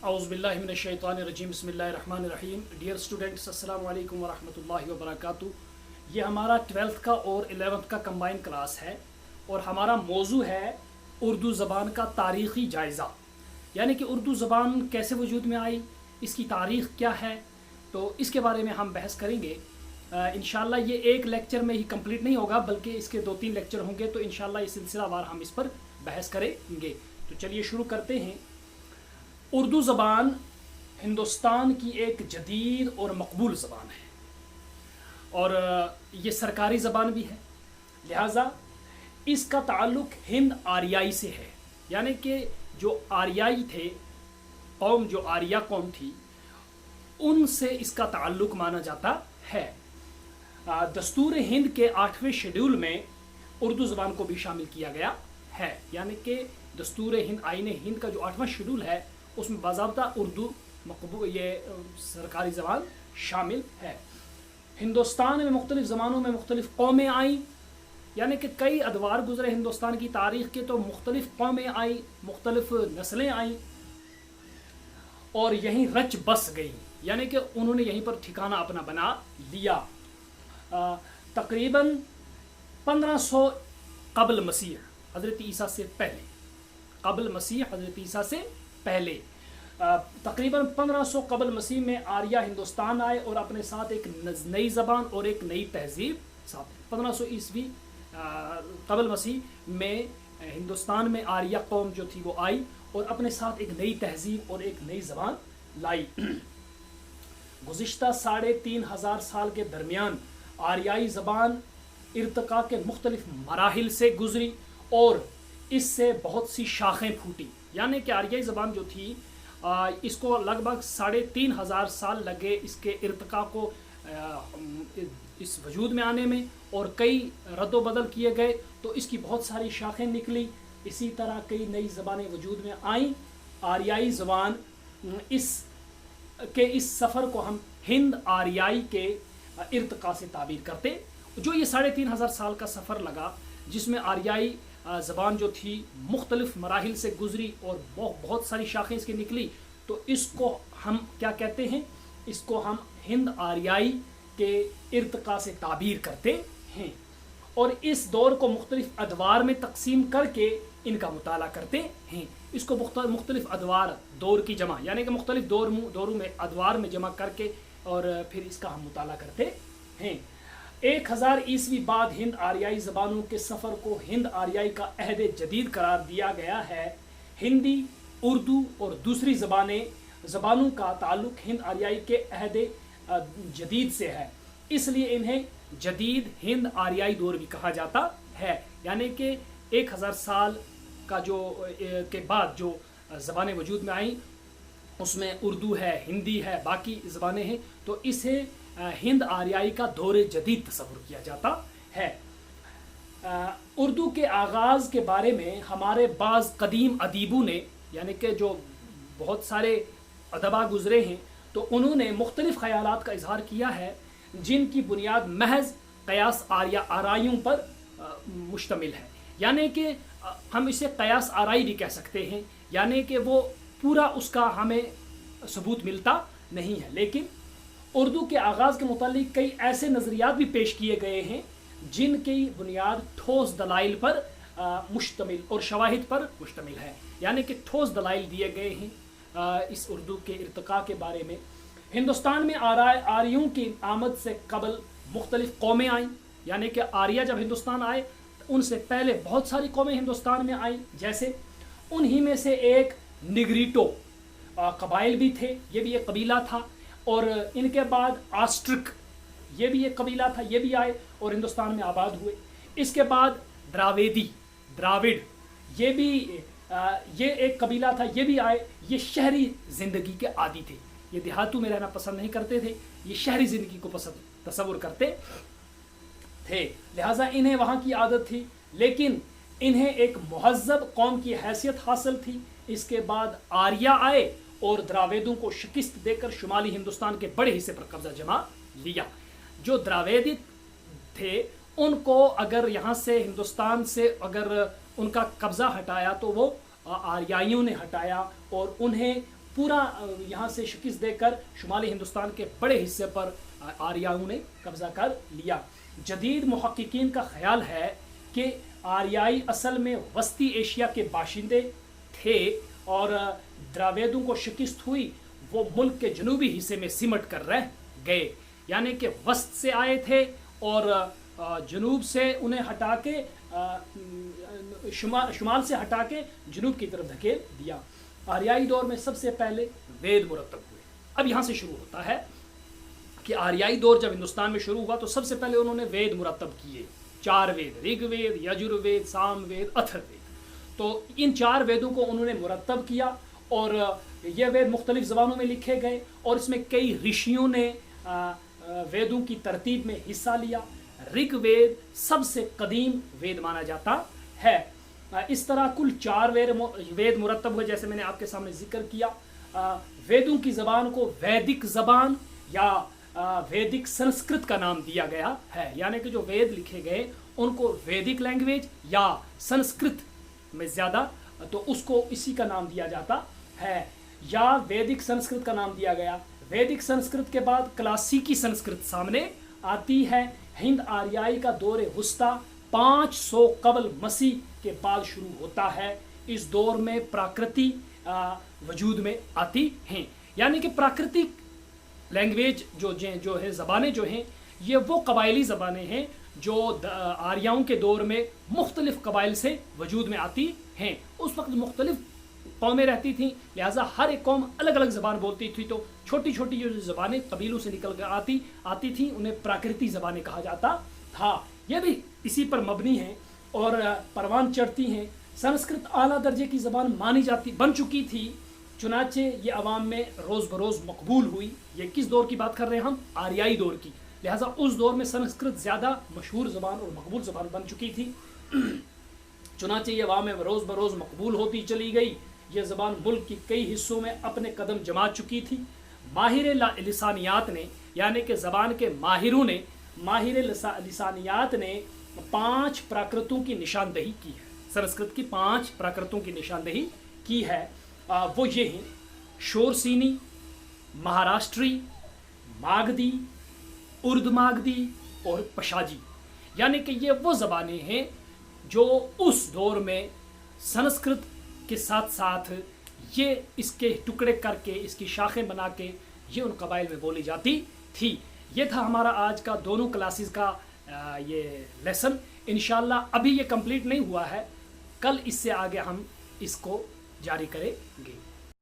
औज़ुबिल्लाहि मिनश्शैतानिर्रजीम बिस्मिल्लाहिर्रहमानिर्रहीम। Dear students, अस्सलाम वालेकुम वरहमतुल्लाहि वबरकातुहू। ये हमारा 12th का और 11th का कंबाइन क्लास है और हमारा मौजू है उर्दू ज़बान का तारीख़ी जायज़ा, यानी कि उर्दू ज़बान कैसे वजूद में आई, इसकी तारीख़ क्या है, तो इसके बारे में हम बहस करेंगे। इंशाल्लाह ये एक लेक्चर में ही कंप्लीट नहीं होगा, बल्कि इसके 2-3 लेक्चर होंगे, तो इंशाल्लाह ये सिलसिलावार हम इस पर बहस करेंगे। तो चलिए शुरू करते हैं। उर्दू ज़बान हिंदुस्तान की एक जदीद और मकबूल ज़बान है और ये सरकारी ज़बान भी है, लिहाजा इसका ताल्लुक़ हिंद आर्याई से है, यानी कि जो आर्याई थे, कौम जो आर्या कौम थी, उनसे इसका ताल्लुक़ माना जाता है। दस्तूर हिंद के 8वें शेड्यूल में उर्दू ज़बान को भी शामिल किया गया है, यानी कि दस्तूर हिंद आईन हिंद का जो 8वां शेड्यूल है उसमें बाज़ाब्ता उर्दू मकबूल ये सरकारी ज़बान शामिल है। हिंदुस्तान में मुख्तलिफ़ ज़मानों में मुख्तलिफ़ कौमें आईं, यानी कि कई अदवार गुज़रे हिंदुस्तान की तारीख़ के, तो मुख्तलिफ़ कौमें आई, मुख्तलिफ़ नस्लें आईं और यहीं रच बस गई, यानी कि उन्होंने यहीं पर ठिकाना अपना बना लिया। तकरीबन 1500 क़ब्ल मसीह हज़रत ईसा से पहले, क़ब्ल मसीह हज़रत ईसा से पहले तकरीबन 1500 क़ब्ल मसीह में आर्या हिंदुस्तान आए और अपने साथ एक नई ज़बान और एक नई तहज़ीब साथ। 1500 ईस्वी क़ब्ल मसीह में हिंदुस्तान में आर्या कौम जो थी वो आई और अपने साथ एक नई तहज़ीब और एक नई ज़बान लाई। गुज़िश्ता 3500 साल के दरमियान आर्याई ज़बान इर्तिका के मुख्तलिफ़ मराहिल से गुज़री और इससे बहुत सी शाखें फूटी, यानी कि आर्याई ज़बान जो थी इसको लगभग 3500 साल लगे इसके इर्तिका को इस वजूद में आने में, और कई रद्द बदल किए गए तो इसकी बहुत सारी शाखें निकली। इसी तरह कई नई ज़बानें वजूद में आईं। आर्याई ज़बान इस सफ़र को हम हिंद आर्याई के इर्तिका से ताबीर करते। जो ये 3500 साल का सफ़र लगा, जिसमें आर्याई ज़बान जो थी मुख्तलिफ़ मराहिल से गुज़री और बहुत सारी शाखें इसकी निकली, तो इसको हम क्या कहते हैं, इसको हम हिंद आर्याई के इर्तिका से ताबीर करते हैं और इस दौर को मुख्तलिफ़ अदवार में तकसीम करके इनका मुताला करते हैं। इसको मुख्तलिफ़ अदवार, दौर की जमा, यानी कि मुख्तलिफ़ दौरों में अदवार में जमा करके और फिर इसका हम मुताला करते हैं। 1000 ईस्वी बाद हिंद आर्याई ज़बानों के सफ़र को हिंद आर्याई का अहद जदीद करार दिया गया है। हिंदी, उर्दू और दूसरी ज़बानों का ताल्लुक़ हिंद आर्याई के अहद जदीद से है, इसलिए इन्हें जदीद हिंद आर्याई दौर भी कहा जाता है। यानी कि 1000 साल का जो के बाद जो ज़बानें वजूद में आईं उसमें उर्दू है, हिंदी है, बाकी ज़बानें हैं, तो इसे हिंद आर्याई का दौर जदीद तस्वुर किया जाता है। उर्दू के आगाज़ के बारे में हमारे बाज़ कदीम अदीबों ने, यानी कि जो बहुत सारे अदबा गुज़रे हैं, तो उन्होंने मुख्तलिफ़ ख़यालात का इजहार किया है, जिनकी बुनियाद महज क़यास आराइयों पर मुश्तमिल है। यानी कि हम इसे क़यास आराई भी कह सकते हैं, यानी कि वो पूरा उसका हमें सबूत मिलता नहीं है, लेकिन उर्दू के आगाज़ के मुतालिक कई ऐसे नज़रियात भी पेश किए गए हैं जिनकी बुनियाद ठोस दलाइल पर मुश्तमिल और शवाहिद पर मुश्तमिल है, यानी कि ठोस दलाइल दिए गए हैं इस उर्दू के इर्तिका के बारे में। हिंदुस्तान में आर्यों की आमद से कबल मुख्तलिफ़ कौमें आईं, यानी कि आर्या जब हिंदुस्तान आए उनसे पहले बहुत सारी कौमें हिंदुस्तान में आईं, जैसे उन्हीं में से एक निग्रिटो कबाइल भी थे, ये भी एक कबीला था, और इनके बाद आस्ट्रिक, ये भी एक कबीला था, ये भी आए और हिंदुस्तान में आबाद हुए। इसके बाद द्राविड, ये एक कबीला था, ये भी आए। ये शहरी ज़िंदगी के आदी थे, ये देहातों में रहना पसंद नहीं करते थे, ये शहरी ज़िंदगी को तस्वुर करते थे, लिहाजा इन्हें वहाँ की आदत थी, लेकिन इन्हें एक मुहज़्ज़ब कौम की हैसियत हासिल थी। इसके बाद आर्या आए और द्राविडों को शिकस्त देकर शुमाली हिंदुस्तान के बड़े हिस्से पर कब्जा जमा लिया। जो द्राविडी थे उनको अगर यहाँ से हिंदुस्तान से अगर उनका कब्जा हटाया तो वो आर्याइयों ने हटाया और उन्हें پورا یہاں سے شکست دے کر شمالی ہندوستان کے بڑے حصے پر آریاؤں نے قبضہ کر لیا۔ جدید محققین کا خیال ہے کہ آریائی اصل میں وسطی ایشیا کے باشندے تھے اور دراویدوں کو شکست ہوئی وہ ملک کے جنوبی حصے میں سمٹ کر رہ گئے، یعنی کہ وسط سے آئے تھے اور جنوب سے انہیں ہٹا کے شمال سے ہٹا کے جنوب کی طرف دھکیل دیا۔ آریائی دور میں سب سے پہلے وید مرتب ہوئے۔ اب یہاں سے شروع ہوتا ہے کہ آریائی دور جب ہندوستان میں شروع ہوا تو سب سے پہلے انہوں نے وید مرتب کیے، 4 وید، رگ وید، یجروید، سام وید، اتھر وید۔ تو ان 4 ویدوں کو انہوں نے مرتب کیا اور یہ وید مختلف زبانوں میں لکھے گئے اور اس میں کئی رشیوں نے ویدوں کی ترتیب میں حصہ لیا۔ رگ وید سب سے قدیم وید مانا جاتا ہے۔ اس طرح کل 4 وید مرتب ہوئے، جیسے میں نے آپ کے سامنے ذکر کیا۔ ویدوں کی زبان کو ویدک زبان یا ویدک سنسکرت کا نام دیا گیا ہے، یعنی کہ جو وید لکھے گئے ان کو ویدک لینگویج یا سنسکرت میں زیادہ تو اس کو اسی کا نام دیا جاتا ہے، یا ویدک سنسکرت کا نام دیا گیا۔ ویدک سنسکرت کے بعد کلاسیکی سنسکرت سامنے آتی ہے۔ ہند آریائی کا دور وسطی 500 قبل مسیح کے بعد شروع ہوتا ہے۔ اس دور میں پراکرتی وجود میں آتی ہیں، یعنی کہ پراکرتک لینگویج جو ہے زبانیں جو ہیں یہ وہ قبائلی زبانیں ہیں جو آریاؤں کے دور میں مختلف قبائل سے وجود میں آتی ہیں۔ اس وقت مختلف قومیں رہتی تھیں، لہٰذا ہر ایک قوم الگ الگ زبان بولتی تھی، تو چھوٹی چھوٹی جو زبانیں قبیلوں سے نکل کر آتی تھیں انہیں پراکرتی زبانیں کہا جاتا تھا۔ یہ بھی اسی پر مبنی ہیں اور پروان چڑھتی ہیں۔ سنسکرت اعلیٰ درجے کی زبان بن چکی تھی، چنانچہ یہ عوام میں روز بروز مقبول ہوئی۔ یہ کس دور کی بات کر رہے ہیں ہم؟ آریائی دور کی۔ لہٰذا اس دور میں سنسکرت زیادہ مشہور زبان اور مقبول زبان بن چکی تھی، چنانچہ یہ عوام میں روز بروز مقبول ہوتی چلی گئی۔ یہ زبان ملک کی کئی حصوں میں اپنے قدم جما چکی تھی۔ ماہر لسانیات نے، یعنی کہ زبان کے ماہر لسانیات نے 5 پراکرتوں کی نشاندہی کی ہے۔ سنسکرت کی 5 پراکرتوں کی نشاندہی کی ہے، وہ یہ ہیں: شورسینی، مہاراشٹری، ماگدی، ارد ماگدی اور پشاجی، یعنی کہ یہ وہ زبانیں ہیں جو اس دور میں سنسکرت کے ساتھ ساتھ یہ اس کے ٹکڑے کر کے اس کی شاخیں بنا کے یہ ان قبائل میں بولی جاتی تھی۔ یہ تھا ہمارا آج کا دونوں کلاسز کا یہ لیسن۔ انشاءاللہ ابھی یہ کمپلیٹ نہیں ہوا ہے، کل اس سے آگے ہم اس کو جاری کریں گے۔